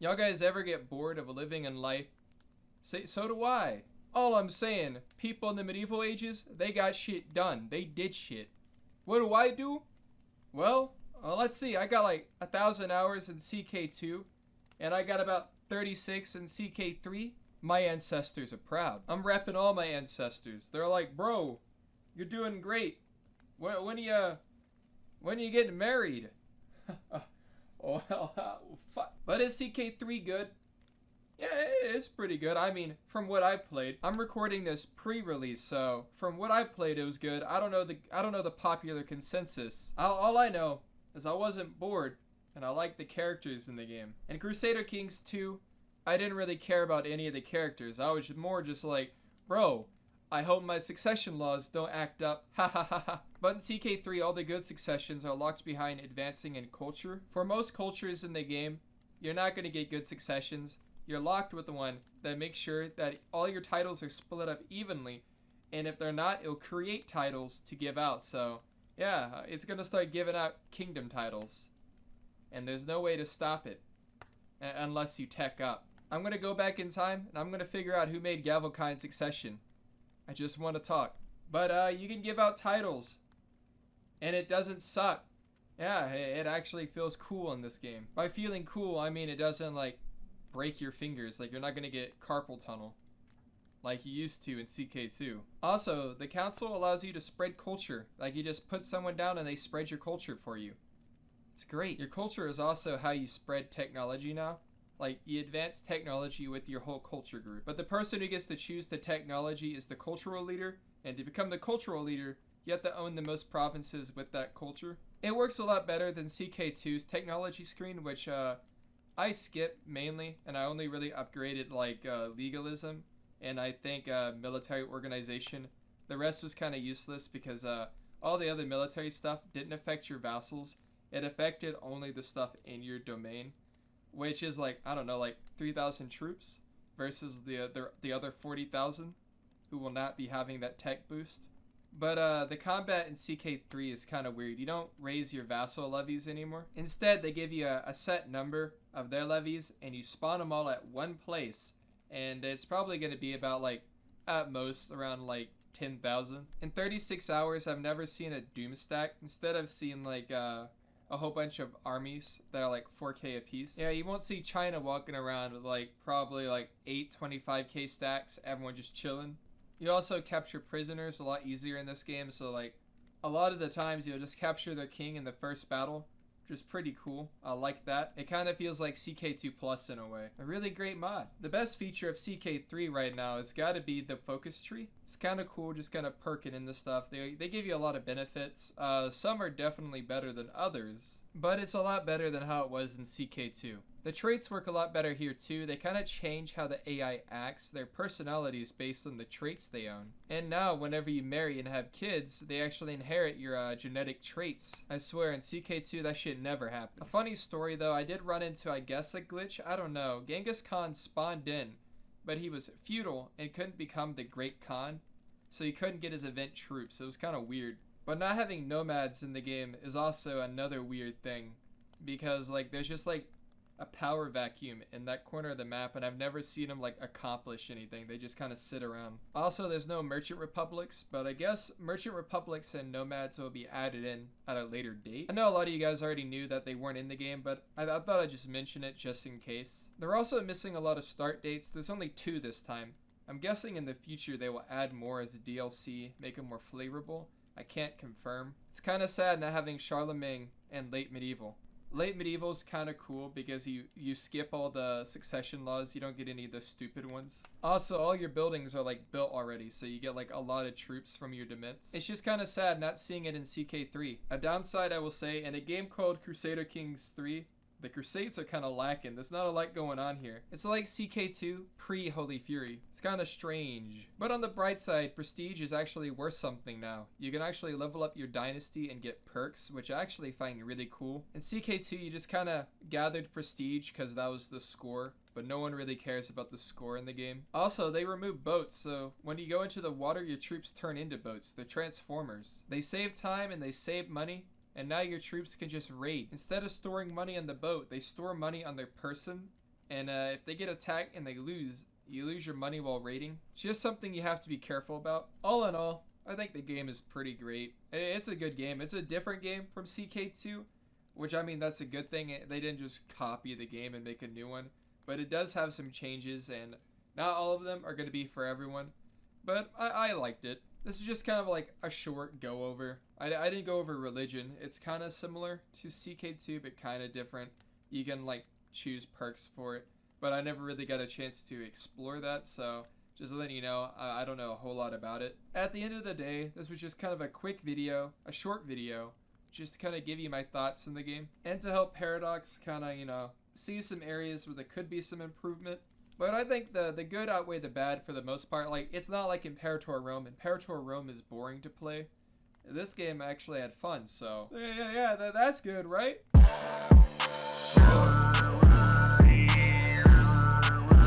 Y'all guys ever get bored of living in life? Say, so do I. All I'm saying, people in the medieval ages, they got shit done. They did shit. What do I do? Well, let's see. I got like 1,000 hours in CK2, and I got about 36 in CK3. My ancestors are proud. I'm repping all my ancestors. They're like, bro, you're doing great. When are you getting married? Well, fuck. But is CK3 good? Yeah, it's pretty good. I mean, from what I played, I'm recording this pre-release, so from what I played, it was good. I don't know the popular consensus. All I know is I wasn't bored, and I liked the characters in the game. In Crusader Kings 2, I didn't really care about any of the characters. I was more just like, bro, I hope my succession laws don't act up. Ha ha ha ha. But in CK3, all the good successions are locked behind advancing in culture. For most cultures in the game, you're not going to get good successions. You're locked with the one that makes sure that all your titles are split up evenly. And if they're not, it'll create titles to give out. So, yeah, it's going to start giving out kingdom titles. And there's no way to stop it. Unless you tech up. I'm going to go back in time, and I'm going to figure out who made Gavelkind Succession. I just want to talk. But you can give out titles. And it doesn't suck. Yeah, it actually feels cool in this game. By feeling cool, I mean it doesn't, like, break your fingers. Like, you're not going to get carpal tunnel like you used to in CK2. Also, the council allows you to spread culture. Like, you just put someone down and they spread your culture for you. It's great. Your culture is also how you spread technology now. Like, you advance technology with your whole culture group. But the person who gets to choose the technology is the cultural leader. And to become the cultural leader, you have to own the most provinces with that culture. It works a lot better than CK2's technology screen, which I skip mainly, and I only really upgraded like legalism and I think military organization. The rest was kind of useless because all the other military stuff didn't affect your vassals. It affected only the stuff in your domain, which is like, I don't know, like 3,000 troops versus the other 40,000 who will not be having that tech boost. But the combat in CK3 is kind of weird. You don't raise your vassal levies anymore. Instead, they give you a set number of their levies, and you spawn them all at one place. And it's probably going to be about, like, at most, around, like, 10,000. In 36 hours, I've never seen a doom stack. Instead, I've seen, like, a whole bunch of armies that are, like, 4K apiece. Yeah, you won't see China walking around with, like, probably, like, 8 25K stacks. Everyone just chilling. You also capture prisoners a lot easier in this game, so like a lot of the times you'll just capture their king in the first battle, which is pretty cool. I like that. It kind of feels like CK2 Plus in a way. A really great mod. The best feature of CK3 right now has got to be the focus tree. It's kind of cool, just kind of perking into stuff. They give you a lot of benefits. Some are definitely better than others, but it's a lot better than how it was in CK2. The traits work a lot better here too. They kind of change how the AI acts, their personalities based on the traits they own. And now whenever you marry and have kids, they actually inherit your genetic traits. I swear in CK2 that shit never happened. A funny story though, I did run into, I guess, a glitch. I don't know. Genghis Khan spawned in, but he was feudal and couldn't become the Great Khan, so he couldn't get his event troops. It was kind of weird. But not having nomads in the game is also another weird thing, because like there's just like a power vacuum in that corner of the map, and I've never seen them like accomplish anything. They just kind of sit around. Also, there's no merchant republics, but I guess merchant republics and nomads will be added in at a later date. I know a lot of you guys already knew that they weren't in the game, but I thought I'd just mention it just in case. They're also missing a lot of start dates. There's only 2 this time. I'm guessing in the future they will add more as DLC, make them more flavorful. I can't confirm. It's kind of sad not having Charlemagne and late medieval. Late medieval is kind of cool because you skip all the succession laws. You don't get any of the stupid ones. Also, all your buildings are like built already, so you get like a lot of troops from your dements. It's just kind of sad not seeing it in CK3. A downside, I will say, in a game called Crusader Kings 3, the Crusades are kind of lacking. There's not a lot going on here. It's like CK2 pre-Holy Fury. It's kind of strange. But on the bright side, Prestige is actually worth something now. You can actually level up your dynasty and get perks, which I actually find really cool. In CK2, you just kind of gathered Prestige because that was the score, but no one really cares about the score in the game. Also, they remove boats, so when you go into the water, your troops turn into boats. They're transformers. They save time and they save money. And now your troops can just raid. Instead of storing money on the boat, they store money on their person And if they get attacked and they lose, you lose your money while raiding. It's just something you have to be careful about. All in all, I think the game is pretty great. It's a good game. It's a different game from CK2, which, I mean, that's a good thing. They didn't just copy the game and make a new one, but it does have some changes, and not all of them are going to be for everyone, but I liked it. This is just kind of like a short go over. I didn't go over religion. It's kind of similar to CK2, but kind of different. You can like choose perks for it, but I never really got a chance to explore that, so just letting you know, I don't know a whole lot about it. At the end of the day, this was just kind of a quick video, a short video, just to kind of give you my thoughts in the game, and to help Paradox kind of, you know, see some areas where there could be some improvement. But I think the good outweigh the bad for the most part. Like, it's not like Imperator Rome. Imperator Rome is boring to play. This game actually had fun, so yeah, that's good, right?